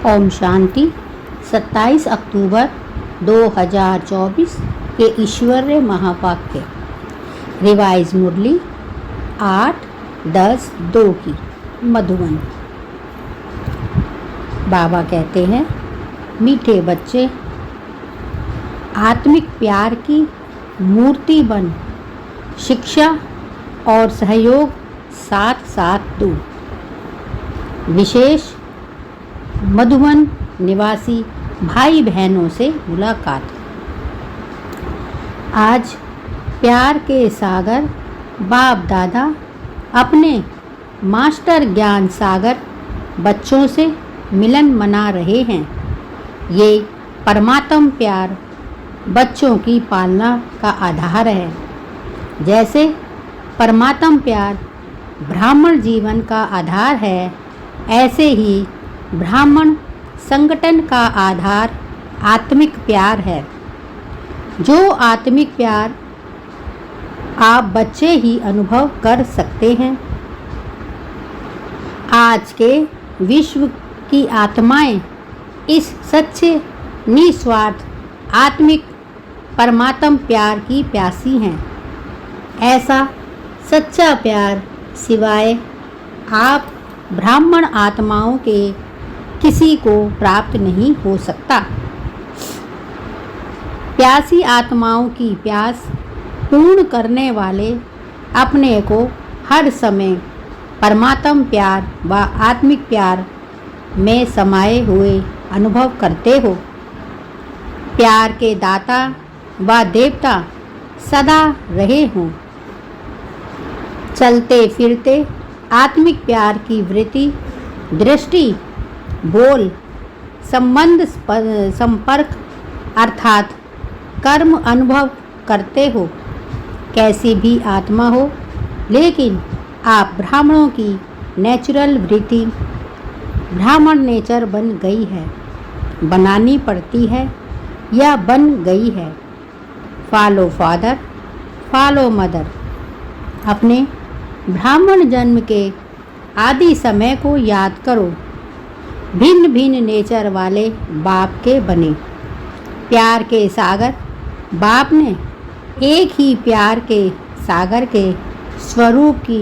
ओम शांति। 27 अक्टूबर 2024 के ईश्वरीय महावाक्य। रिवाइज मुरली 8-10-2 की मधुबन। बाबा कहते हैं, मीठे बच्चे, आत्मिक प्यार की मूर्ति बन शिक्षा और सहयोग साथ साथ दो। विशेष मधुबन निवासी भाई बहनों से मुलाकात। आज प्यार के सागर बाप दादा अपने मास्टर ज्ञान सागर बच्चों से मिलन मना रहे हैं। ये परमात्म प्यार बच्चों की पालना का आधार है। जैसे परमात्म प्यार ब्राह्मण जीवन का आधार है, ऐसे ही ब्राह्मण संगठन का आधार आत्मिक प्यार है। जो आत्मिक प्यार आप बच्चे ही अनुभव कर सकते हैं। आज के विश्व की आत्माएं इस सच्चे निस्वार्थ आत्मिक परमात्म प्यार की प्यासी हैं। ऐसा सच्चा प्यार सिवाय आप ब्राह्मण आत्माओं के किसी को प्राप्त नहीं हो सकता। प्यासी आत्माओं की प्यास पूर्ण करने वाले अपने को हर समय परमात्म प्यार व आत्मिक प्यार में समाये हुए अनुभव करते हो। प्यार के दाता व देवता सदा रहे हों। चलते फिरते आत्मिक प्यार की वृत्ति, दृष्टि, बोल, संबंध, संपर्क अर्थात कर्म अनुभव करते हो। कैसी भी आत्मा हो, लेकिन आप ब्राह्मणों की नेचुरल वृत्ति ब्राह्मण नेचर बन गई है, बनानी पड़ती है या बन गई है। Follow father, follow mother. अपने ब्राह्मण जन्म के आदि समय को याद करो। भिन्न भिन्न नेचर वाले बाप के बने। प्यार के सागर बाप ने एक ही प्यार के सागर के स्वरूप की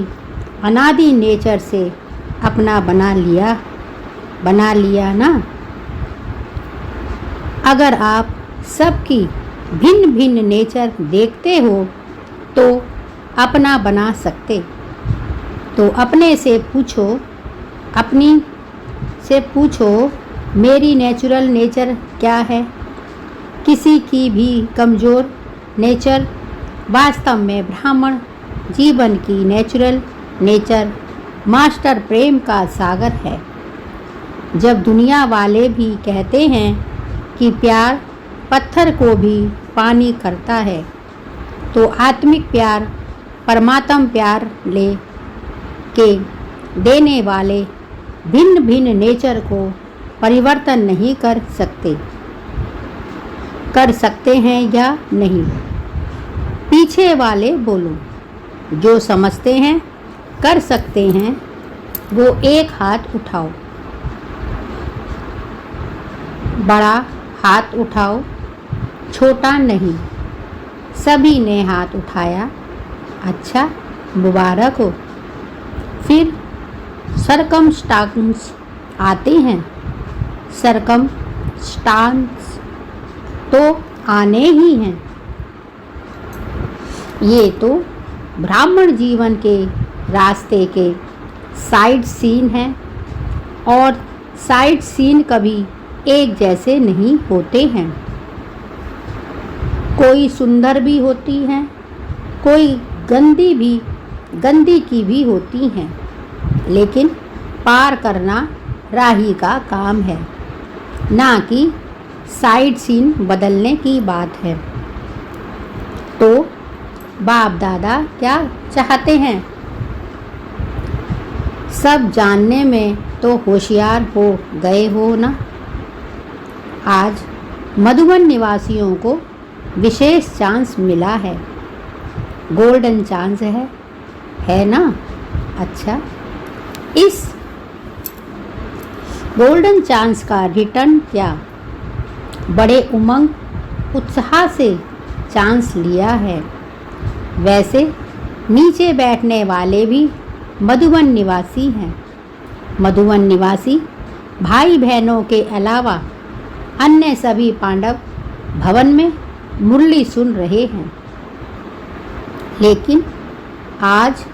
अनादि नेचर से अपना बना लिया ना। अगर आप सबकी भिन्न भिन्न नेचर देखते हो तो अपना बना सकते। तो अपनी से पूछो मेरी नेचुरल नेचर क्या है। किसी की भी कमज़ोर नेचर वास्तव में ब्राह्मण जीवन की नेचुरल नेचर मास्टर प्रेम का सागर है। जब दुनिया वाले भी कहते हैं कि प्यार पत्थर को भी पानी करता है, तो आत्मिक प्यार परमात्म प्यार ले के देने वाले भिन्न भिन्न नेचर को परिवर्तन नहीं कर सकते हैं या नहीं। पीछे वाले बोलो। जो समझते हैं कर सकते हैं वो एक हाथ उठाओ। बड़ा हाथ उठाओ, छोटा नहीं। सभी ने हाथ उठाया। अच्छा, मुबारक हो। फिर सरकमस्टांस आते हैं। सरकमस्टांस तो आने ही हैं। ये तो ब्राह्मण जीवन के रास्ते के साइड सीन हैं, और साइड सीन कभी एक जैसे नहीं होते हैं। कोई सुंदर भी होती हैं, कोई गंदी की भी होती हैं, लेकिन पार करना राही का काम है, ना कि साइड सीन बदलने की बात है। तो बाप दादा क्या चाहते हैं? सब जानने में तो होशियार हो गए हो ना। आज मधुबन निवासियों को विशेष चांस मिला है। गोल्डन चांस है ना। अच्छा, इस गोल्डन चांस का रिटर्न क्या? बड़े उमंग उत्साह से चांस लिया है। वैसे नीचे बैठने वाले भी मधुवन निवासी हैं। मधुवन निवासी भाई बहनों के अलावा अन्य सभी पांडव भवन में मुरली सुन रहे हैं। लेकिन आज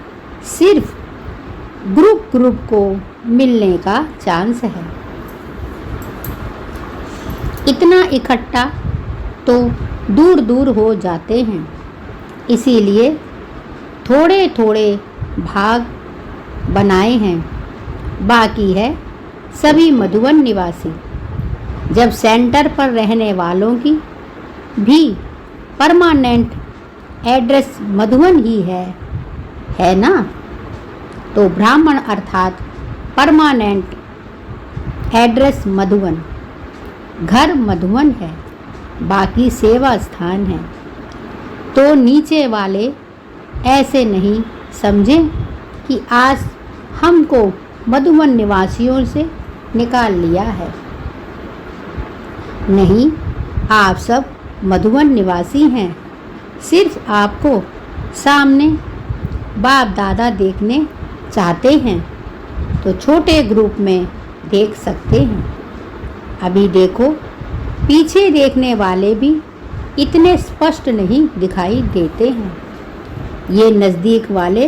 सिर्फ ग्रुप को मिलने का चांस है। इतना इकट्ठा तो दूर दूर हो जाते हैं, इसीलिए थोड़े थोड़े भाग बनाए हैं। बाकी है सभी मधुवन निवासी। जब सेंटर पर रहने वालों की भी परमानेंट एड्रेस मधुवन ही है ना, तो ब्राह्मण अर्थात परमानेंट एड्रेस मधुवन, घर मधुवन है, बाकी सेवा स्थान है। तो नीचे वाले ऐसे नहीं समझें कि आज हमको मधुवन निवासियों से निकाल लिया है। नहीं, आप सब मधुवन निवासी हैं। सिर्फ आपको सामने बाप दादा देखने चाहते हैं तो छोटे ग्रुप में देख सकते हैं। अभी देखो, पीछे देखने वाले भी इतने स्पष्ट नहीं दिखाई देते हैं। ये नज़दीक वाले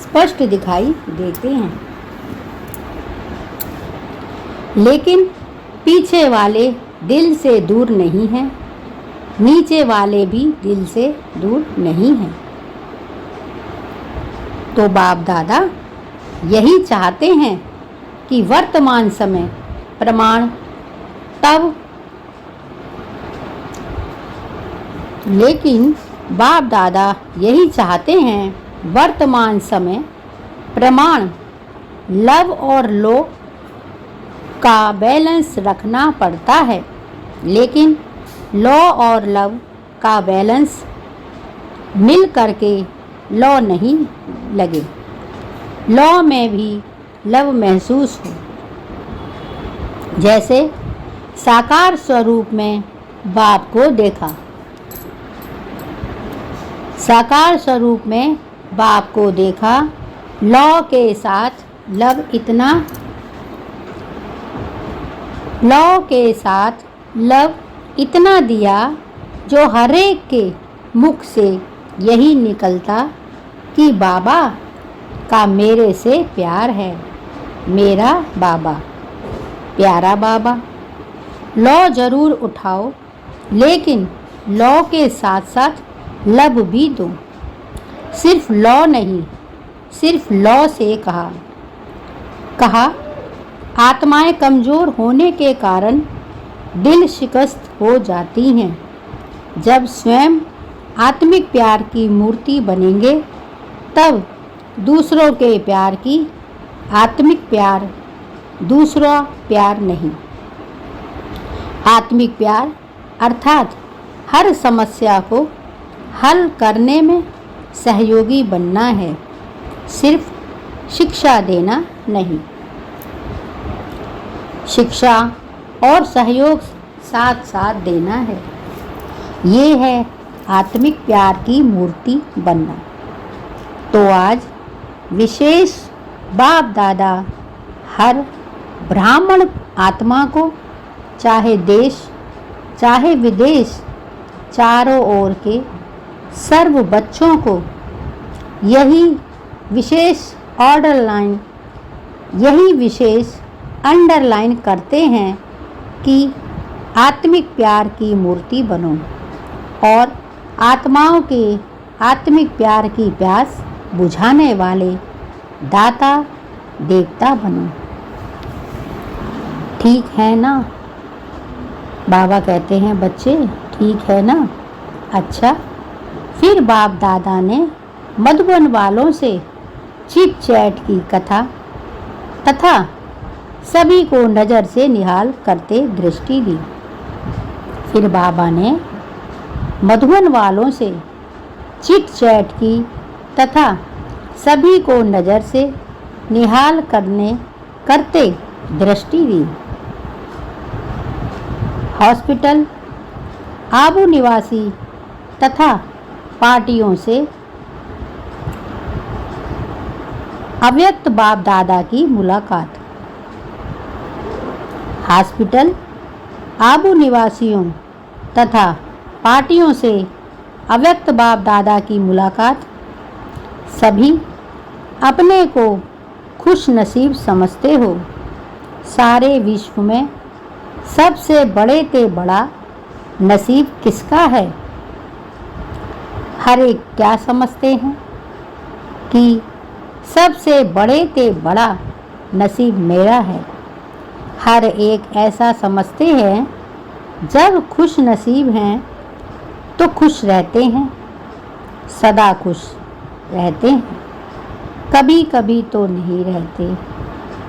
स्पष्ट दिखाई देते हैं, लेकिन पीछे वाले दिल से दूर नहीं हैं। नीचे वाले भी दिल से दूर नहीं हैं। तो बाप दादा यही चाहते हैं कि वर्तमान समय प्रमाण तब, लेकिन बाप दादा यही चाहते हैं वर्तमान समय प्रमाण लव और लो का बैलेंस रखना पड़ता है, लेकिन लॉ और लव का बैलेंस मिल करके लॉ नहीं लगे, लॉ में भी लव महसूस हो। जैसे साकार स्वरूप में बाप को देखा, साकार स्वरूप में बाप को देखा, लॉ के साथ लव इतना, लॉ के साथ लव इतना दिया जो हरेक के मुख से यही निकलता कि बाबा का मेरे से प्यार है, मेरा बाबा, प्यारा बाबा। लॉ जरूर उठाओ, लेकिन लॉ के साथ साथ लव भी दो। सिर्फ लॉ नहीं, सिर्फ लॉ से कहा आत्माएं कमज़ोर होने के कारण दिल शिकस्त हो जाती हैं। जब स्वयं आत्मिक प्यार की मूर्ति बनेंगे, तब दूसरों के प्यार की आत्मिक प्यार, दूसरा प्यार नहीं। आत्मिक प्यार अर्थात हर समस्या को हल करने में सहयोगी बनना है, सिर्फ शिक्षा देना नहीं। शिक्षा और सहयोग साथ साथ देना है। ये है आत्मिक प्यार की मूर्ति बनना। तो आज विशेष बाप दादा हर ब्राह्मण आत्मा को, चाहे देश चाहे विदेश, चारों ओर के सर्व बच्चों को यही विशेष ऑर्डर लाइन, यही विशेष अंडरलाइन करते हैं कि आत्मिक प्यार की मूर्ति बनो और आत्माओं के आत्मिक प्यार की प्यास बुझाने वाले दाता देवता बनो। ठीक है ना? बाबा कहते हैं बच्चे, ठीक है ना? अच्छा, फिर बाप दादा ने मधुबन वालों से चिट चैट की कथा तथा सभी को नज़र से निहाल करते दृष्टि दी। फिर बाबा ने मधुबन वालों से चिट चैट की तथा सभी को नज़र से निहाल करते दृष्टि दी। हॉस्पिटल आबू निवासी तथा पार्टियों से अव्यक्त बाप दादा की मुलाकात। हॉस्पिटल आबू निवासियों तथा पार्टियों से अव्यक्त बाप दादा की मुलाकात। सभी अपने को खुश नसीब समझते हो। सारे विश्व में सबसे बड़े ते बड़ा नसीब किसका है? हर एक क्या समझते हैं कि सबसे बड़े ते बड़ा नसीब मेरा है। हर एक ऐसा समझते हैं जब खुश नसीब हैं तो खुश रहते हैं, सदा खुश रहते हैं। कभी कभी तो नहीं रहते,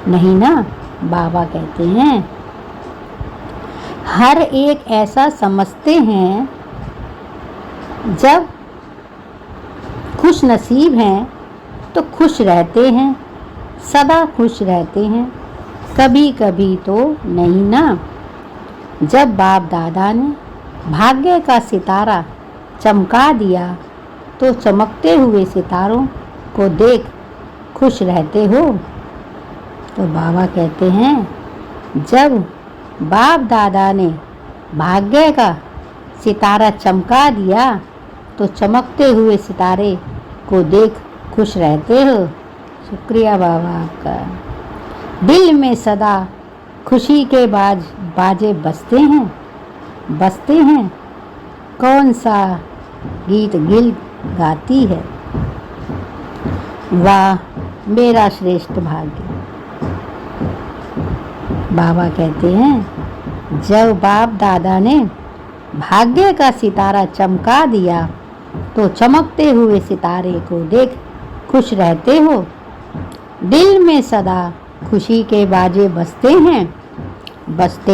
नहीं ना? बाबा कहते हैं हर एक ऐसा समझते हैं जब खुश नसीब हैं तो खुश रहते हैं, सदा खुश रहते हैं। कभी कभी तो नहीं ना? जब बाप दादा ने भाग्य का सितारा चमका दिया तो चमकते हुए सितारों को देख खुश रहते हो। तो बाबा कहते हैं जब बाप दादा ने भाग्य का सितारा चमका दिया तो चमकते हुए सितारे को देख खुश रहते हो। शुक्रिया बाबा आपका। दिल में सदा खुशी के बाजे बजते हैं। कौन सा गीत गिल गाती है? वाह मेरा श्रेष्ठ भाग्य। बाबा कहते हैं जब बाप दादा ने भाग्य का सितारा चमका दिया तो चमकते हुए सितारे को देख खुश रहते हो। दिल में सदा खुशी के बाजे बजते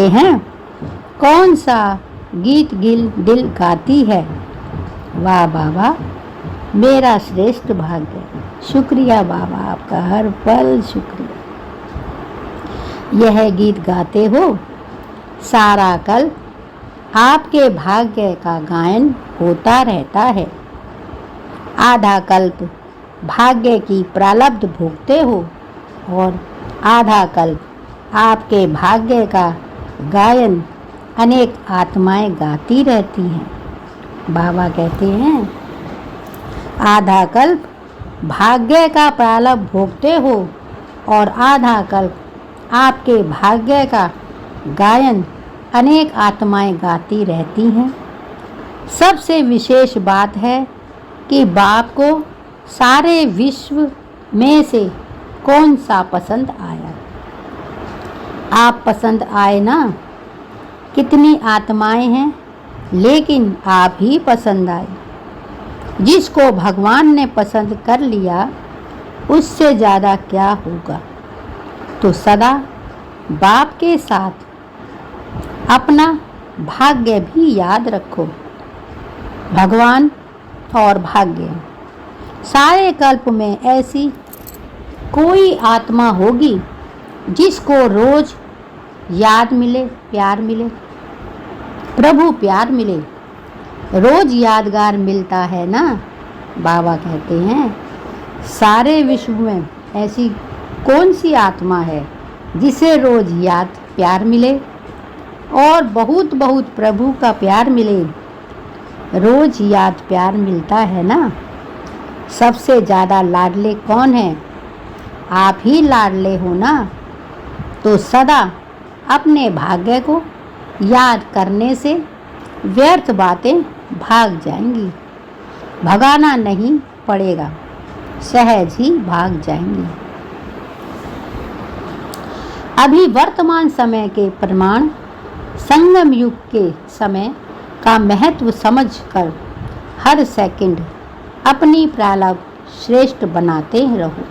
हैं। कौन सा गीत दिल गाती है? वाह बाबा मेरा श्रेष्ठ भाग्य। शुक्रिया बाबा आपका, हर पल शुक्रिया। यह गीत गाते हो सारा कल आपके भाग्य का गायन होता रहता है। आधा कल्प भाग्य की प्रारब्ध भोगते हो और आधा कल्प आपके भाग्य का गायन अनेक आत्माएं गाती रहती हैं। बाबा कहते हैं आधा कल्प भाग्य का प्रारब्ध भोगते हो और आधा कल्प आपके भाग्य का गायन अनेक आत्माएं गाती रहती हैं। सबसे विशेष बात है कि बाप को सारे विश्व में से कौन सा पसंद आया? आप पसंद आए ना? कितनी आत्माएं हैं लेकिन आप ही पसंद आए। जिसको भगवान ने पसंद कर लिया उससे ज़्यादा क्या होगा? तो सदा बाप के साथ अपना भाग्य भी याद रखो। भगवान और भाग्य, सारे कल्प में ऐसी कोई आत्मा होगी जिसको रोज याद मिले, प्यार मिले, प्रभु प्यार मिले, रोज यादगार मिलता है ना? बाबा कहते हैं सारे विश्व में ऐसी कौन सी आत्मा है जिसे रोज याद प्यार मिले और बहुत बहुत प्रभु का प्यार मिले। रोज याद प्यार मिलता है ना? सबसे ज़्यादा लाडले कौन है? आप ही लाडले हो ना? तो सदा अपने भाग्य को याद करने से व्यर्थ बातें भाग जाएंगी। भगाना नहीं पड़ेगा, सहज ही भाग जाएंगी। अभी वर्तमान समय के प्रमाण संगम युग के समय का महत्व समझकर हर सेकंड अपनी प्रारब्ध श्रेष्ठ बनाते रहो।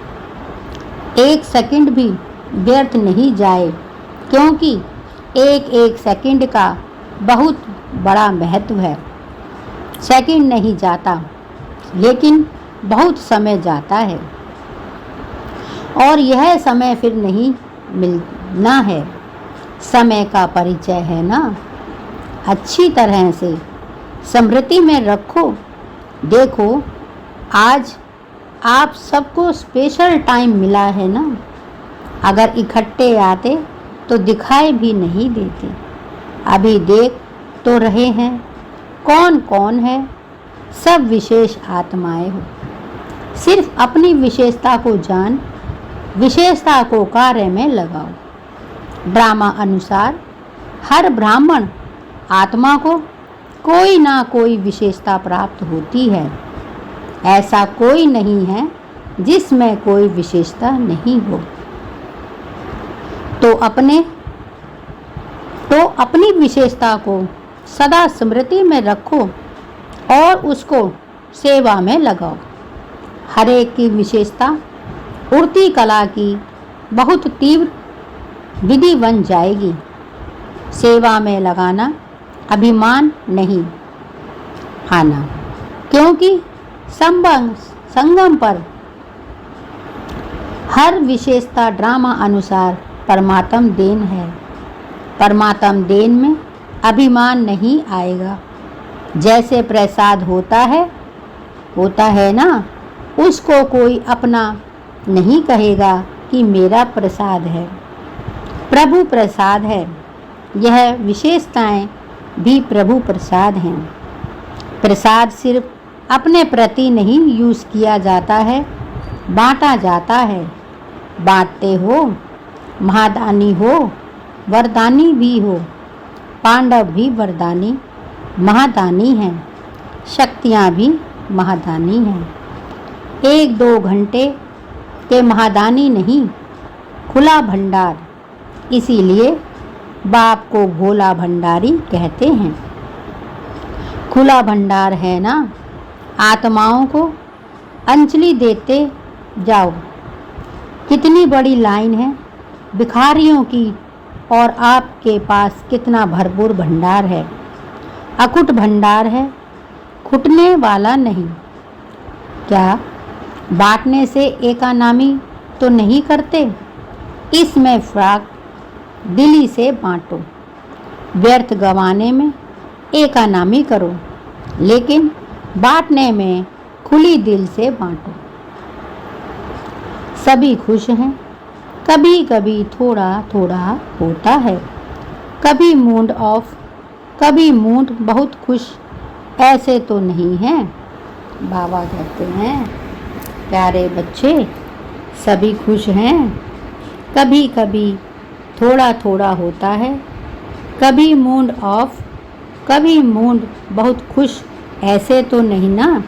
एक सेकंड भी व्यर्थ नहीं जाए, क्योंकि एक एक सेकंड का बहुत बड़ा महत्व है। सेकंड नहीं जाता लेकिन बहुत समय जाता है और यह समय फिर नहीं न है, समय का परिचय है ना। अच्छी तरह से स्मृति में रखो। देखो, आज आप सबको स्पेशल टाइम मिला है ना। अगर इकट्ठे आते तो दिखाई भी नहीं देते। अभी देख तो रहे हैं कौन कौन है। सब विशेष आत्माएं हो। सिर्फ अपनी विशेषता को जान, विशेषता को कार्य में लगाओ। ड्रामा अनुसार हर ब्राह्मण आत्मा को कोई ना कोई विशेषता प्राप्त होती है। ऐसा कोई नहीं है जिसमें कोई विशेषता नहीं हो। तो अपनी विशेषता को सदा स्मृति में रखो और उसको सेवा में लगाओ। हर एक की विशेषता उड़ती कला की बहुत तीव्र विधि बन जाएगी। सेवा में लगाना, अभिमान नहीं आना, क्योंकि संगम पर हर विशेषता ड्रामा अनुसार परमात्म देन है। परमात्म देन में अभिमान नहीं आएगा। जैसे प्रसाद होता है ना, उसको कोई अपना नहीं कहेगा कि मेरा प्रसाद है। प्रभु प्रसाद है। यह विशेषताएं भी प्रभु प्रसाद हैं। प्रसाद सिर्फ अपने प्रति नहीं यूज़ किया जाता है, बांटा जाता है। बांटते हो, महादानी हो, वरदानी भी हो। पांडव भी वरदानी महादानी हैं, शक्तियाँ भी महादानी हैं। 1-2 घंटे के महादानी नहीं, खुला भंडार। इसीलिए बाप को भोला भंडारी कहते हैं। खुला भंडार है ना। आत्माओं को अंजलि देते जाओ। कितनी बड़ी लाइन है भिखारियों की, और आपके पास कितना भरपूर भंडार है। अकुट भंडार है, खुटने वाला नहीं। क्या बांटने से एकानामी तो नहीं करते? इसमें फर्क दिली से बांटो। व्यर्थ गंवाने में एकानामी करो, लेकिन बांटने में खुली दिल से बांटो। सभी खुश हैं। कभी कभी थोड़ा थोड़ा होता है। कभी मूड ऑफ, कभी मूड बहुत खुश। ऐसे तो नहीं है। बाबा कहते हैं, प्यारे बच्चे, सभी खुश हैं। कभी कभी थोड़ा थोड़ा होता है। कभी मूड ऑफ, कभी मूड बहुत खुश। ऐसे तो नहीं ना।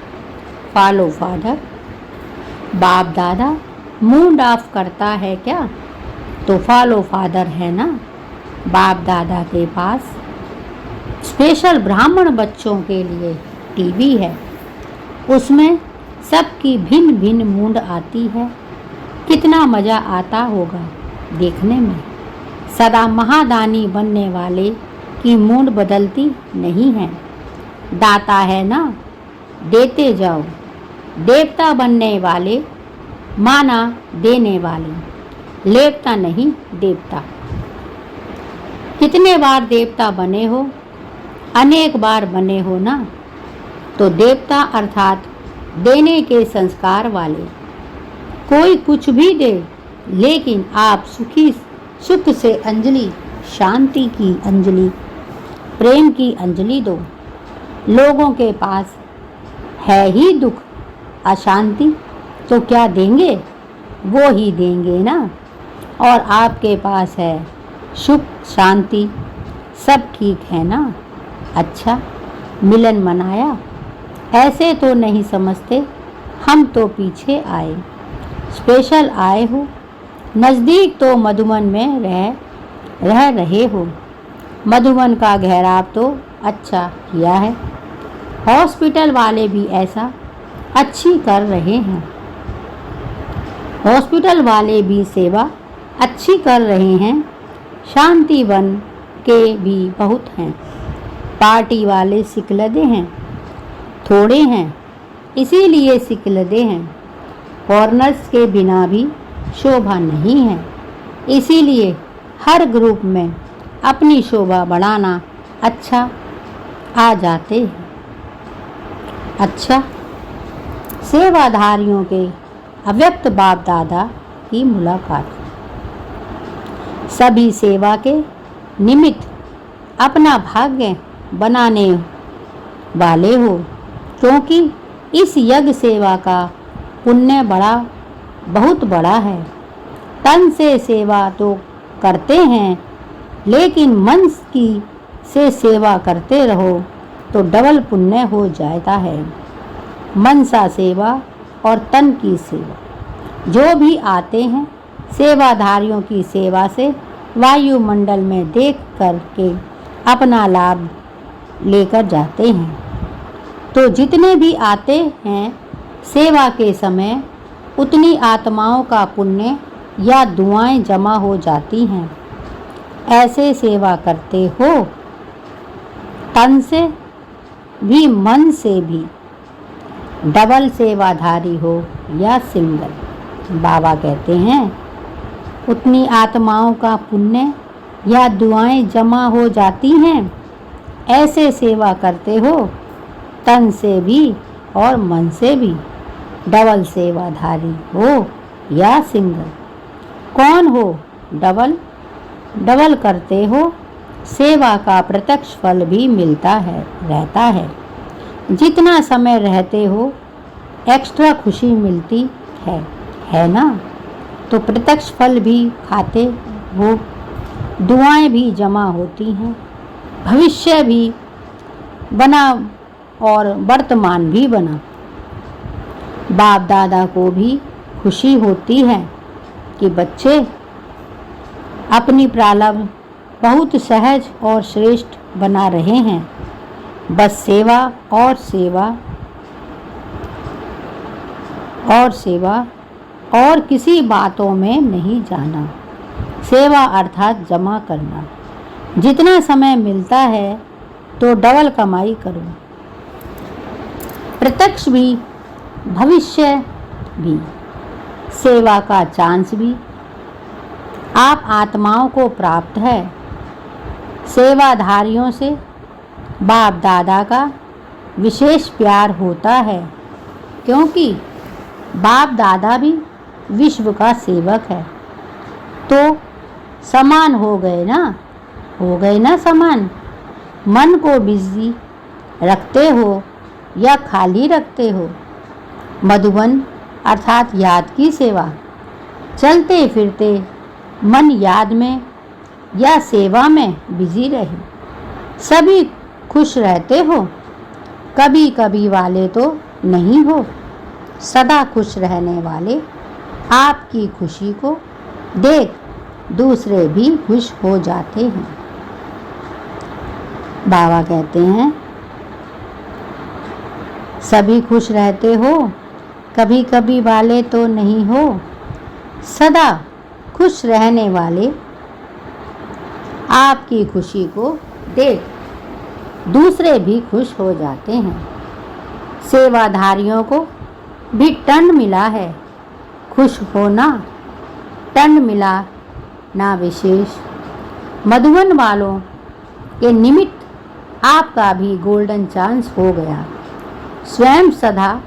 Follow father. बाप दादा मूड ऑफ करता है क्या? तो फॉलो फादर है ना। बाप दादा के पास स्पेशल ब्राह्मण बच्चों के लिए टीवी है। उसमें सबकी भिन्न भिन्न मूड आती है। कितना मज़ा आता होगा देखने में। सदा महादानी बनने वाले की मूड बदलती नहीं है। दाता है ना, देते जाओ। देवता बनने वाले माना देने वाले, लेवता नहीं देवता। कितने बार देवता बने हो? अनेक बार बने हो ना। तो देवता अर्थात देने के संस्कार वाले। कोई कुछ भी दे, लेकिन आप सुख से अंजलि, शांति की अंजलि, प्रेम की अंजलि दो। लोगों के पास है ही दुख, अशांति, तो क्या देंगे? वो ही देंगे ना। और आपके पास है सुख, शांति, सब ठीक है ना। अच्छा, मिलन मनाया? ऐसे तो नहीं समझते। हम तो पीछे आए, स्पेशल आए हो। नज़दीक तो मधुबन में रह रहे हो। मधुबन का घेराव तो अच्छा किया है। हॉस्पिटल वाले भी ऐसा अच्छी कर रहे हैं। हॉस्पिटल वाले भी सेवा अच्छी कर रहे हैं। शांति वन के भी बहुत हैं। पार्टी वाले सिकलदे हैं, थोड़े हैं, इसीलिए सिकलदे हैं। फॉरेनर्स के बिना भी शोभा नहीं है, इसीलिए हर ग्रुप में अपनी शोभा बढ़ाना अच्छा आ जाते हैं। अच्छा, सेवाधारियों के अव्यक्त बाप दादा की मुलाकात। सभी सेवा के निमित्त अपना भाग्य बनाने वाले हो, क्योंकि इस यज्ञ सेवा का पुण्य बहुत बड़ा है। तन से सेवा तो करते हैं, लेकिन मन की से सेवा करते रहो तो डबल पुण्य हो जाता है। मनसा सेवा और तन की सेवा। जो भी आते हैं सेवाधारियों की सेवा से वायुमंडल में देख करके अपना लाभ लेकर जाते हैं। तो जितने भी आते हैं सेवा के समय उतनी आत्माओं का पुण्य या दुआएं जमा हो जाती हैं। ऐसे सेवा करते हो, तन से भी मन से भी, डबल सेवाधारी हो या सिंगल। बाबा कहते हैं उतनी आत्माओं का पुण्य या दुआएं जमा हो जाती हैं। ऐसे सेवा करते हो, तन से भी और मन से भी, डबल सेवाधारी हो या सिंगल। कौन हो डबल? डबल करते हो, सेवा का प्रत्यक्ष फल भी मिलता रहता है। जितना समय रहते हो एक्स्ट्रा खुशी मिलती है ना? तो प्रत्यक्ष फल भी खाते हो, दुआएं भी जमा होती हैं, भविष्य भी बना और वर्तमान भी बना। बाप दादा को भी खुशी होती है कि बच्चे अपनी प्रारब्ध बहुत सहज और श्रेष्ठ बना रहे हैं। बस सेवा और सेवा और सेवा और किसी बातों में नहीं जाना। सेवा अर्थात जमा करना। जितना समय मिलता है तो डबल कमाई करो, प्रत्यक्ष भी भविष्य भी, सेवा का चांस भी आप आत्माओं को प्राप्त है। सेवाधारियों से बाप दादा का विशेष प्यार होता है, क्योंकि बाप दादा भी विश्व का सेवक है। तो समान हो गए ना समान। मन को बिजी रखते हो या खाली रखते हो? मधुबन अर्थात याद की सेवा। चलते फिरते मन याद में या सेवा में बिजी रहे। सभी खुश रहते हो, कभी कभी वाले तो नहीं हो। सदा खुश रहने वाले आपकी खुशी को देख दूसरे भी खुश हो जाते हैं। बाबा कहते हैं सभी खुश रहते हो, कभी कभी वाले तो नहीं हो। सदा खुश रहने वाले आपकी खुशी को देख दूसरे भी खुश हो जाते हैं। सेवाधारियों को भी टन मिला है, खुश होना टन मिला ना विशेष। मधुबन वालों के निमित्त आपका भी गोल्डन चांस हो गया। स्वयं सदा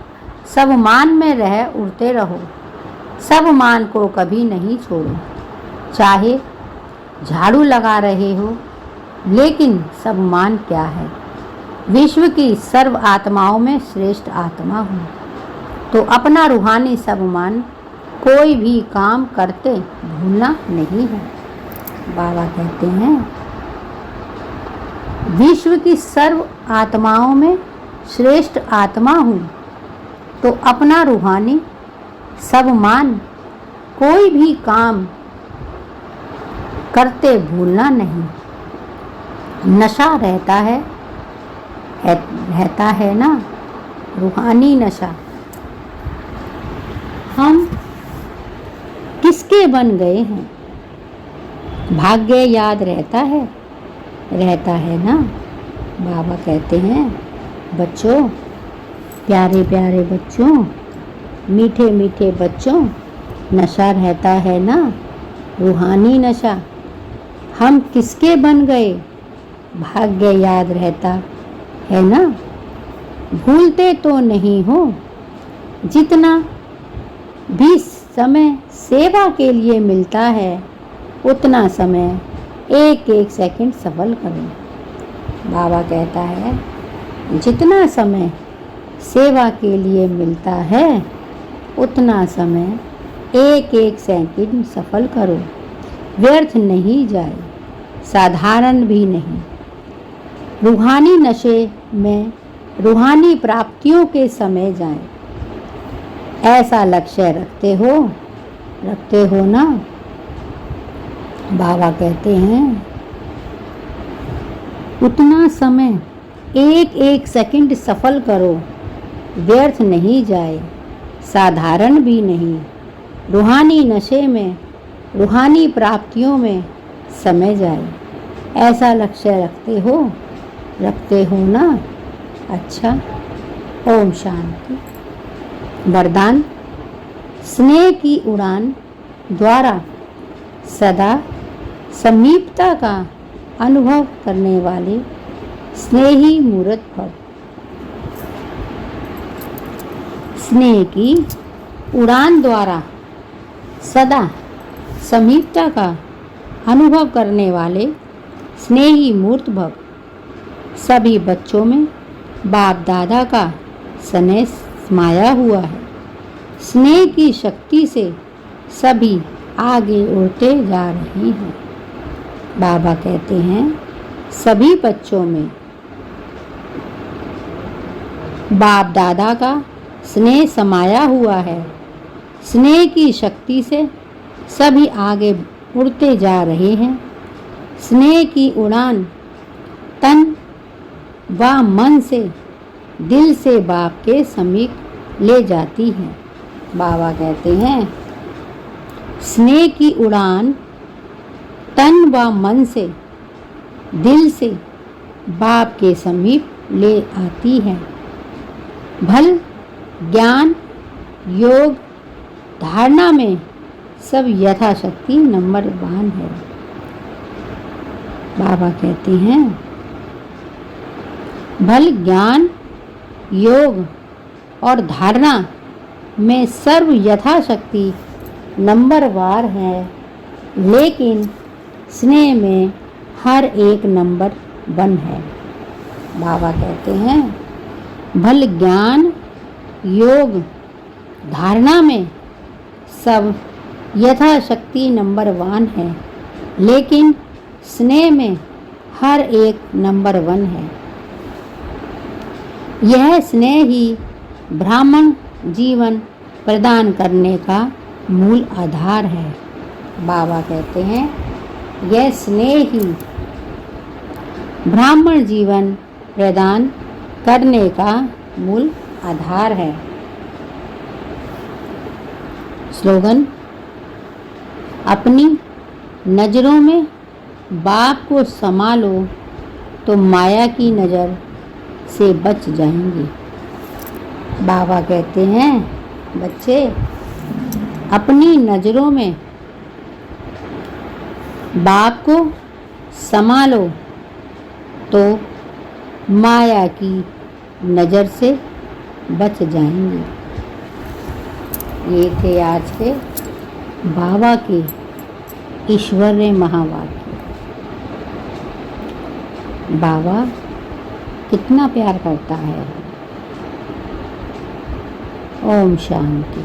सब मान में रह उड़ते रहो, सब मान को कभी नहीं छोड़ो। चाहे झाड़ू लगा रहे हो, लेकिन सब मान क्या है? विश्व की सर्व आत्माओं में श्रेष्ठ आत्मा हूँ। तो अपना रूहानी सबमान कोई भी काम करते भूलना नहीं है। बाबा कहते हैं विश्व की सर्व आत्माओं में श्रेष्ठ आत्मा हूँ, तो अपना रूहानी सबमान कोई भी काम करते भूलना नहीं। नशा रहता है ना, रूहानी नशा। हम किसके बन गए हैं? भाग्य याद रहता है ना। बाबा कहते हैं बच्चों, प्यारे प्यारे बच्चों, मीठे मीठे बच्चों, नशा रहता है ना, रूहानी नशा। हम किसके बन गए, भाग्य याद रहता है ना। भूलते तो नहीं हो, जितना भी समय सेवा के लिए मिलता है उतना समय एक एक सेकंड सफल करो। बाबा कहता है जितना समय सेवा के लिए मिलता है उतना समय एक एक सेकंड सफल करो। व्यर्थ नहीं जाए, साधारण भी नहीं। रूहानी नशे में रूहानी प्राप्तियों के समय जाएं। ऐसा लक्ष्य रखते हो ना। बाबा कहते हैं उतना समय एक एक सेकंड सफल करो, व्यर्थ नहीं जाए, साधारण भी नहीं। रूहानी नशे में रूहानी प्राप्तियों में समय जाए। ऐसा लक्ष्य रखते हो ना। अच्छा, ओम शांति। वरदान, स्नेह की उड़ान द्वारा सदा समीपता का अनुभव करने वाले स्नेही मूर्त भव। स्नेह की उड़ान द्वारा सदा समीपता का अनुभव करने वाले स्नेही मूर्त भव। सभी बच्चों में बाप दादा का स्नेह समाया हुआ है। स्नेह की शक्ति से सभी आगे उड़ते जा रहे हैं। बाबा कहते हैं सभी बच्चों में बाप दादा का स्नेह समाया हुआ है। स्नेह की शक्ति से सभी आगे उड़ते जा रहे हैं। स्नेह की उड़ान तन व मन से दिल से बाप के समीप ले जाती है। बाबा कहते हैं स्नेह की उड़ान तन व मन से दिल से बाप के समीप ले आती है। भल ज्ञान योग धारणा में सब यथाशक्ति नंबरवान है। बाबा कहते हैं भल ज्ञान योग और धारणा में सर्व यथाशक्ति नंबरवार है, लेकिन स्नेह में हर एक नंबर 1 है। बाबा कहते हैं भल ज्ञान योग धारणा में सब यथाशक्ति नंबरवान है, लेकिन स्नेह में हर एक नंबर 1 है। यह स्नेह ही ब्राह्मण जीवन प्रदान करने का मूल आधार है। बाबा कहते हैं यह स्नेह ही ब्राह्मण जीवन प्रदान करने का मूल आधार है। स्लोगन, अपनी नज़रों में बाप को संभालो तो माया की नज़र से बच जाएंगे। बाबा कहते हैं बच्चे अपनी नज़रों में बाप को संभालो तो माया की नज़र से बच जाएंगे। ये थे आज के बाबा के ईश्वरीय महावाक्य। बाबा कितना प्यार करता है। ओम शांति।